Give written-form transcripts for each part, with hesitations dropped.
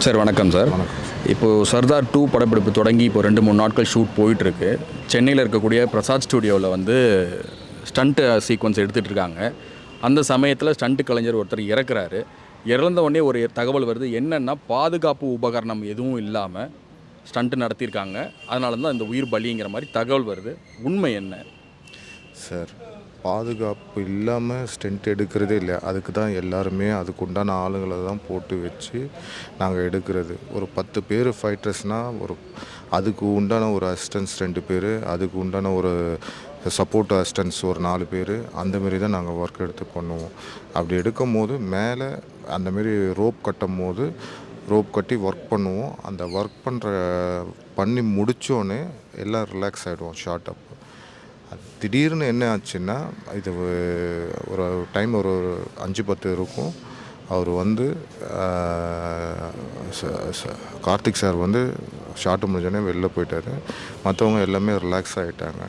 Sir வணக்கம் sir. வணக்கம். இப்போது சர்தார் 2 படப்பிடிப்பு தொடங்கி இப்போ 2-3 நாட்கள் ஷூட் போயிட்டுருக்கு. சென்னையில் இருக்கக்கூடிய பிரசாத் ஸ்டுடியோவில் வந்து ஸ்டண்ட்டு சீக்வன்ஸ் எடுத்துகிட்டு இருக்காங்க. அந்த சமயத்தில் ஸ்டண்ட்டு கலைஞர் ஒருத்தர் இறக்குறாரு. இறந்த உடனே ஒரு தகவல் வருது, என்னென்னா பாதுகாப்பு உபகரணம் எதுவும் இல்லாமல் ஸ்டண்ட்டு நடத்தியிருக்காங்க, அதனால தான் இந்த உயிர் பலிங்கிற மாதிரி தகவல் வருது. உண்மை என்ன சார்? பாதுகாப்பு இல்லாமல் ஸ்டென்ட் எடுக்கிறதே இல்லை. அதுக்கு தான் எல்லாருமே அதுக்கு உண்டான ஆளுங்களை தான் போட்டு வச்சு நாங்கள் எடுக்கிறது. ஒரு 10 பேர் ஃபைட்டர்ஸ்னால் அதுக்கு உண்டான ஒரு அசிஸ்டன்ஸ் 2 பேர், அதுக்கு உண்டான ஒரு சப்போர்ட் அசிஸ்டன்ஸ் ஒரு 4 பேர், அந்தமாரி தான் நாங்கள் ஒர்க் எடுத்து பண்ணுவோம். அப்படி எடுக்கும் போது மேலே அந்தமாரி ரோப் கட்டும் போது ரோப் கட்டி ஒர்க் பண்ணுவோம். அந்த ஒர்க் பண்ணி முடித்தோடனே எல்லாம் ரிலாக்ஸ் ஆகிடுவோம். ஷார்ட் அப் திடீர்னு என்ன ஆச்சுன்னா, இது ஒரு டைம் ஒரு 5-10 இருக்கும். அவர் வந்து கார்த்திக் சார் வந்து ஷார்ட்டு முடிஞ்சோடனே வெளில போயிட்டார். மற்றவங்க எல்லாமே ரிலாக்ஸ் ஆகிட்டாங்க.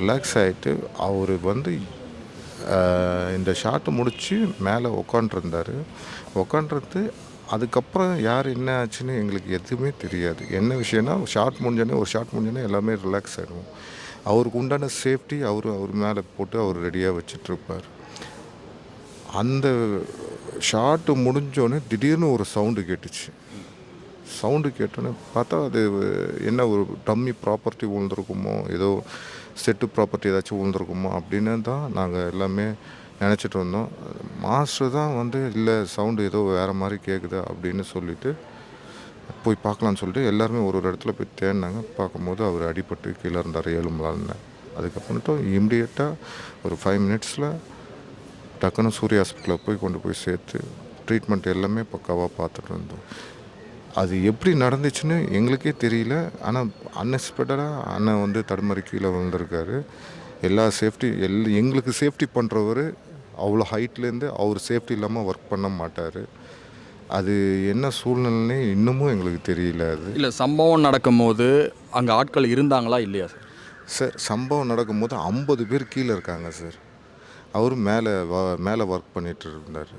ரிலாக்ஸ் ஆகிட்டு அவர் வந்து இந்த ஷார்ட்டு முடித்து மேலே உக்காண்டிருந்தார். உக்காண்டிருந்து அதுக்கப்புறம் யார் என்ன ஆச்சுன்னு எங்களுக்கு எதுவுமே தெரியாது. என்ன விஷயம்னா, ஒரு ஷார்ட் முடிஞ்சோடனே எல்லாமே ரிலாக்ஸ் ஆகிடுவோம். அவருக்கு உண்டான சேஃப்டி அவர் மேலே போட்டு அவர் ரெடியாக வச்சிட்ருப்பார். அந்த ஷார்ட்டு முடிஞ்சோடனே திடீர்னு ஒரு சவுண்டு கேட்டுச்சு. சவுண்டு கேட்டோன்னே பார்த்தா அது என்ன ஒரு டம்மி ப்ராப்பர்ட்டி விழுந்திருக்குமோ, ஏதோ செட்டு ப்ராப்பர்ட்டி ஏதாச்சும் விழுந்திருக்குமோ அப்படின்னு தான் நாங்கள் எல்லாமே நினச்சிட்டு இருந்தோம். மாஸ்டர் தான் வந்து இல்லை, சவுண்டு ஏதோ வேறு மாதிரி கேட்குது அப்படின்னு சொல்லிவிட்டு போய் பார்க்கலான்னு சொல்லிட்டு எல்லாருமே ஒரு இடத்துல போய் தேடினாங்க. பார்க்கும்போது அவர் அடிபட்டு கீழே இருந்தார், ஏழுமலான்னு. அதுக்கப்புறம்ட்டு இம்மிடியட்டாக ஒரு 5 மினிட்ஸில் டக்குன்னு சூர்யா ஹாஸ்பிட்டலில் கொண்டு போய் சேர்த்து ட்ரீட்மெண்ட் எல்லாமே பக்காவாக பார்த்துட்டு இருந்தோம். அது எப்படி நடந்துச்சுன்னு எங்களுக்கே தெரியல. ஆனால் அன்எக்ஸ்பெக்டடாக அண்ணன் வந்து தடுமாறி கீழே விழுந்திருக்காரு. எல்லா சேஃப்டி எங்களுக்கு சேஃப்டி பண்ணுறவர் அவ்வளோ ஹைட்லேருந்து அவர் சேஃப்டி இல்லாமல் ஒர்க் பண்ண மாட்டார். அது என்ன சூழ்நிலைன்னே இன்னமும் எங்களுக்கு தெரியல. அது இல்லை, சம்பவம் நடக்கும்போது அங்கே ஆட்கள் இருந்தாங்களா இல்லையா சார்? சார், சம்பவம் நடக்கும்போது 50 பேர் கீழே இருக்காங்க சார். அவர் மேலே ஒர்க் பண்ணிகிட்டு இருந்தார்.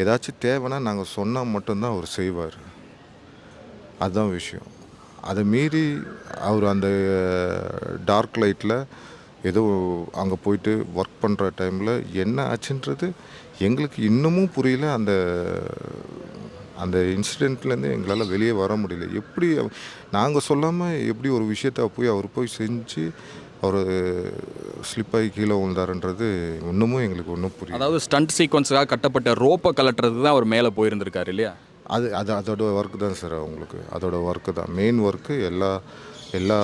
ஏதாச்சும் தேவைன்னா நாங்கள் சொன்னால் மட்டும்தான் அவர் செய்வார். அதுதான் விஷயம். அதை மீறி அவர் அந்த டார்க் லைட்டில் ஏதோ அங்கே போயிட்டு ஒர்க் பண்ணுற டைமில் என்ன ஆச்சுன்றது எங்களுக்கு இன்னமும் புரியல. அந்த இன்சிடெண்ட்லேருந்து எங்களால் வெளியே வர முடியல. எப்படி நாங்கள் சொல்லாமல் எப்படி ஒரு விஷயத்த அவர் போய் செஞ்சு அவர் ஸ்லிப்பாகி கீழே விழுந்தாருன்றது இன்னமும் எங்களுக்கு ஒன்றும் புரியல. அதாவது ஸ்டண்ட் சீக்வன்ஸுக்காக கட்டப்பட்ட ரோப்பை கலட்டுறதுக்கு தான் அவர் மேலே போயிருந்திருக்காரு இல்லையா? அதோட ஒர்க்கு தான் சார். அவங்களுக்கு அதோட ஒர்க்கு தான் மெயின் ஒர்க்கு. எல்லா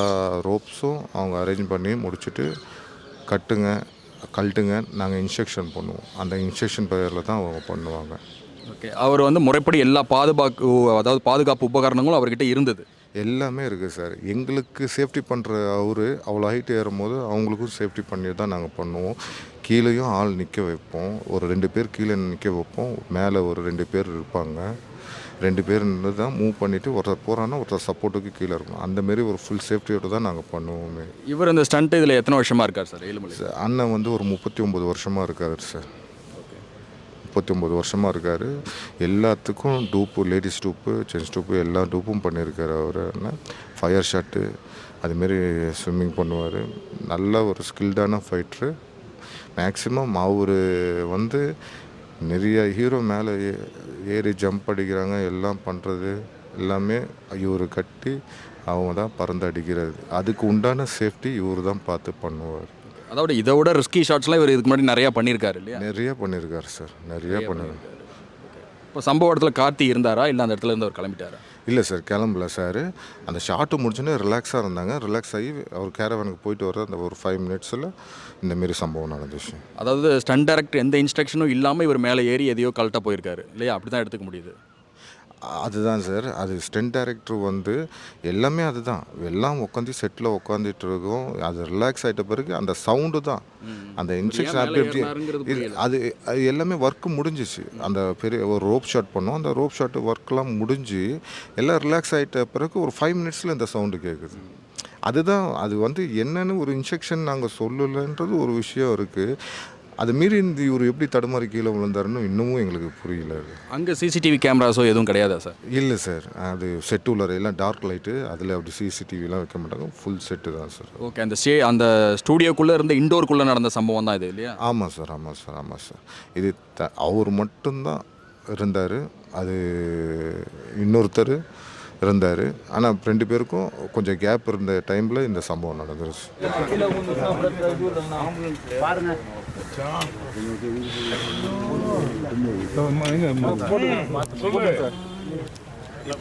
ரோப்ஸும் அவங்க அரேஞ்ச் பண்ணி முடிச்சுட்டு கழட்டுங்க நாங்கள் இன்ஸ்ட்ரக்ஷன் பண்ணுவோம். அந்த இன்ஸ்ட்ரக்ஷன் பேரில் தான் அவங்க பண்ணுவாங்க. ஓகே, அவர் வந்து முறைப்படி எல்லா பாதுகாப்பு உபகரணங்களும் அவர்கிட்ட இருந்தது. எல்லாமே இருக்குது சார். எங்களுக்கு சேஃப்டி பண்ணுற அவ்வளோ ஹைட் ஏறும்போது அவங்களுக்கும் சேஃப்டி பண்ணி தான் நாங்கள் பண்ணுவோம். கீழேயும் ஆள் நிற்க வைப்போம். ஒரு 2 பேர் கீழே நிற்க வைப்போம். மேலே ஒரு 2 பேர் இருப்பாங்க. 2 பேர் நின்று தான் மூவ் பண்ணிவிட்டு ஒருத்தர் போகிறான்னா ஒருத்தர் சப்போர்ட்டுக்கு கீழே இருக்கும். அந்தமாரி ஒரு ஃபுல் சேஃப்டியோடு தான் நாங்கள் பண்ணுவோமே. இவர் இந்த ஸ்டண்ட் இதில் எத்தனை வருஷமாக இருக்கார் சார்? ஏழுமலை சார், அண்ணன் வந்து ஒரு 39 வருஷமாக இருக்கார் சார். 39 வருஷமாக இருக்கார். எல்லாத்துக்கும் டூப்பு, லேடிஸ் டூப்பு, ஜென்ஸ் டூப்பு எல்லா டூப்பும் பண்ணியிருக்காரு அவர். ஃபயர் ஷாட்டு அதுமாரி ஸ்விம்மிங் பண்ணுவார். நல்ல ஒரு ஸ்கில்டான ஃபைட்ரு. மேக்ஸிமம் அவர் வந்து நிறைய ஹீரோ மேலே ஏறி ஜம்ப் அடிக்கிறாங்க, எல்லாம் பண்ணுறது எல்லாமே இவர் கட்டி அவங்க தான் பறந்து அடிக்கிறது. அதுக்கு உண்டான சேஃப்டி இவர் தான் பார்த்து பண்ணுவார். அதாவது இதை விட ரிஸ்கி ஷாட்ஸ்லாம் இவர் இதுக்கு முன்னாடி நிறையா பண்ணியிருக்காரு இல்லையா? நிறைய பண்ணியிருக்காரு சார், நிறைய பண்ணியிருக்காரு. இப்போ சம்பவ இடத்துல கார்த்தி இருந்தாரா இல்லை அந்த இடத்துல இருந்து அவர் கிளம்பிட்டாரா? இல்லை சார், கிளம்பல சார். அந்த ஷார்ட்டு முடிச்சோன்னே ரிலாக்ஸாக இருந்தாங்க. ரிலாக்ஸ் ஆகி அவர் கேரவனுக்கு போயிட்டு வர அந்த ஒரு 5 மினிட்ஸில் இந்தமாரி சம்பவம் நடந்துச்சு. அதாவது ஸ்டண்ட் டைரக்டர் எந்த இன்ஸ்ட்ரக்ஷனும் இல்லாமல் இவர் மேலே ஏறி எதையோ கழட்ட போயிருக்காரு இல்லையா? அப்படி தான் எடுத்துக்க முடியுது. அதுதான் சார். அது ஸ்டண்ட் டைரக்டர் வந்து எல்லாமே அதுதான். எல்லாம் உட்காந்து செட்டில் உட்காந்துட்டு இருக்கோம். அது ரிலாக்ஸ் ஆகிட்ட பிறகு அந்த சவுண்டு தான் அந்த இன்ஸ்ட்ரக்ஷன் அது எல்லாமே ஒர்க்கு முடிஞ்சிச்சு. அந்த பெரிய ஒரு ரோப் ஷாட் பண்ணோம். அந்த ரோப் ஷாட்டு ஒர்க்லாம் முடிஞ்சு எல்லாம் ரிலாக்ஸ் ஆகிட்ட பிறகு ஒரு 5 மினிட்ஸில் இந்த சவுண்டு கேட்குது. அதுதான் அது வந்து என்னென்னு ஒரு இன்ஸ்ட்ரக்ஷன் நாங்கள் சொல்லலைன்றது ஒரு விஷயம் இருக்குது. அதை மீறி இந்த இவர் எப்படி தடுமாறி கீழே விழுந்தாருன்னு இன்னமும் எங்களுக்கு புரியல. அங்கே சிசிடிவி கேமராஸோ எதுவும் கிடையாதா சார்? இல்லை சார், அது செட்டு உள்ள எல்லாம் டார்க் லைட்டு, அதில் அப்படி சிசிடிவிலாம் வைக்க மாட்டாங்க, ஃபுல் செட்டு தான் சார். ஓகே, அந்த ஸ்டூடியோக்குள்ளே இருந்த இண்டோருக்குள்ளே நடந்த சம்பவம் தான் இது இல்லையா? ஆமாம் சார், ஆமாம் சார், ஆமாம் சார். இது அவர் மட்டும்தான் இருந்தார், அது இன்னொருத்தர் இருந்தார். ஆனால் 2 பேருக்கும் கொஞ்சம் கேப் இருந்த டைமில் இந்த சம்பவம் நடந்துருச்சு.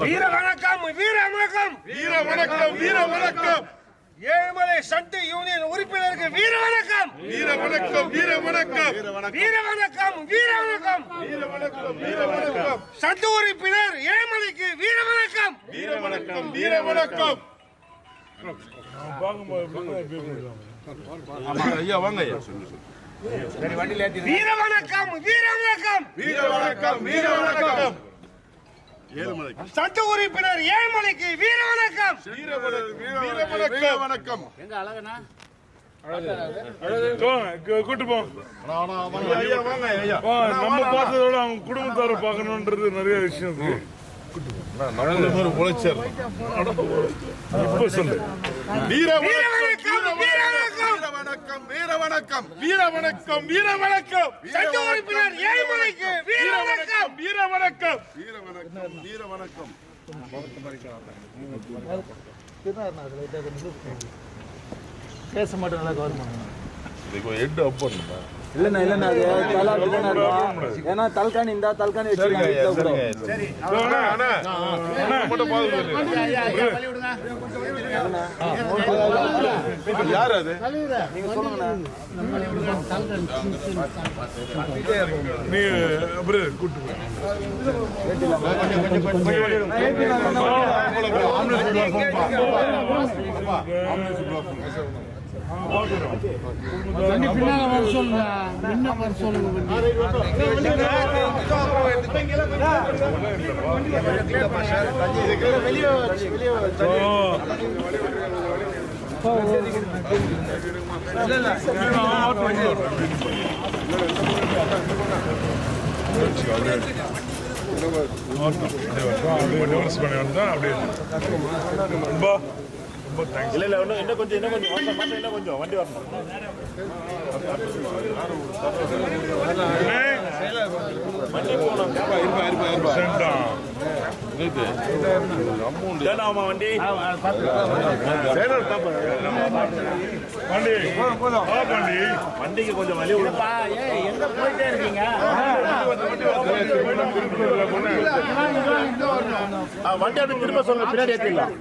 வீர வணக்கம், வீர வணக்கம், வீர வணக்கம், வீர வணக்கம். ஏழுமலை ஸ்டண்ட் யூனியன் உறுப்பினருக்கு வீர வணக்கம், வீர வணக்கம், வீர வணக்கம், வீர வணக்கம், வீர வணக்கம், வீர வணக்கம், வீர வணக்கம். ஸ்டண்ட் உறுப்பினர் ஏழுமலைக்கு வீர வணக்கம், வீர வணக்கம், வீர வணக்கம். ஐயா வாங்க ஐயா. வீர வணக்கம், வீர வணக்கம், வீர வணக்கம், வீர வணக்கம். சட்ட உறுப்பினர் ஏழுமலைக்கு வீர வணக்கம், வீர வணக்கம். எங்க அழகனா கூட்டு போ. நம்ம பார்த்ததோட அவங்க குடும்பத்தார பார்க்கணுன்றது நிறைய விஷயம் இருக்கு. உழைச்சார் இப்ப சொல்லு. வீர வணக்கம், வீர வணக்கம், வீர வணக்கம், வீர வணக்கம், வீர வணக்கம். சட்ட உறுப்பினர் ஏழுமலைக்கு வீர வணக்கம், வீர வணக்கம், வீர வணக்கம், வீர வணக்கம். பேச மாட்டோம், நல்லா கவர் பண்ணுங்க. ஹெட் அப் பண்ணுங்க. இல்லைண்ணா இல்லைண்ணா, அது தலை அப்படிதானே இருக்கும். ஏன்னா தல்காணி இருந்தா தல்காணி வச்சுருக்காங்க. யார் அது? நீங்க சொல்லுங்கண்ணா. நீ அப்புறம் கூட்டு பின்னால வர சொல்லுங்க, முன்ன வர சொல்லுங்க. இல்ல இன்னும் கொஞ்சம் வண்டி வரணும். வண்டி போனோம் வண்டி வண்டிக்கு கொஞ்சம் வழி விடுப்பா. எங்க போயிட்டே இருக்கீங்க? வண்டி அப்படி திரும்ப சொல்லுங்க, பின்னாடி ஏற்றிடலாம்.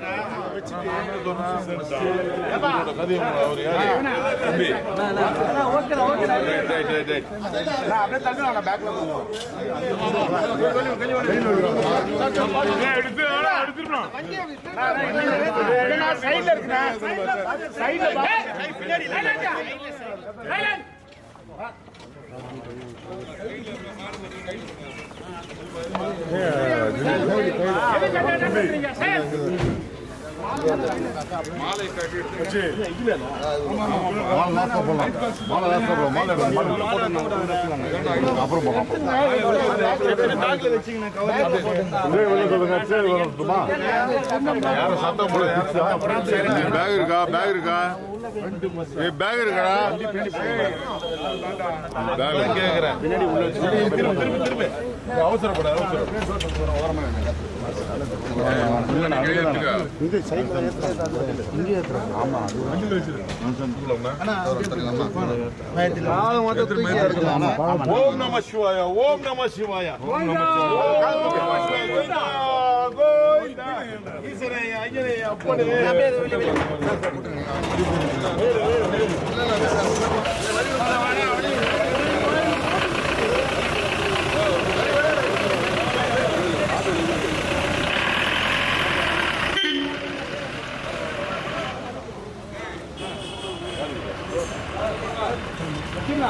மாலை கட்டிட்டு பேக் இருக்கா? பேக் இருக்கா? பேக் இருக்கா? கேட்கிறேன். அவசரப்பட ஓம் நம சிவாய, ஓம் நம சிவாய, ஓம் நம சிவாய. ஈஸ்வரே, ஐயனே, அப்பனே.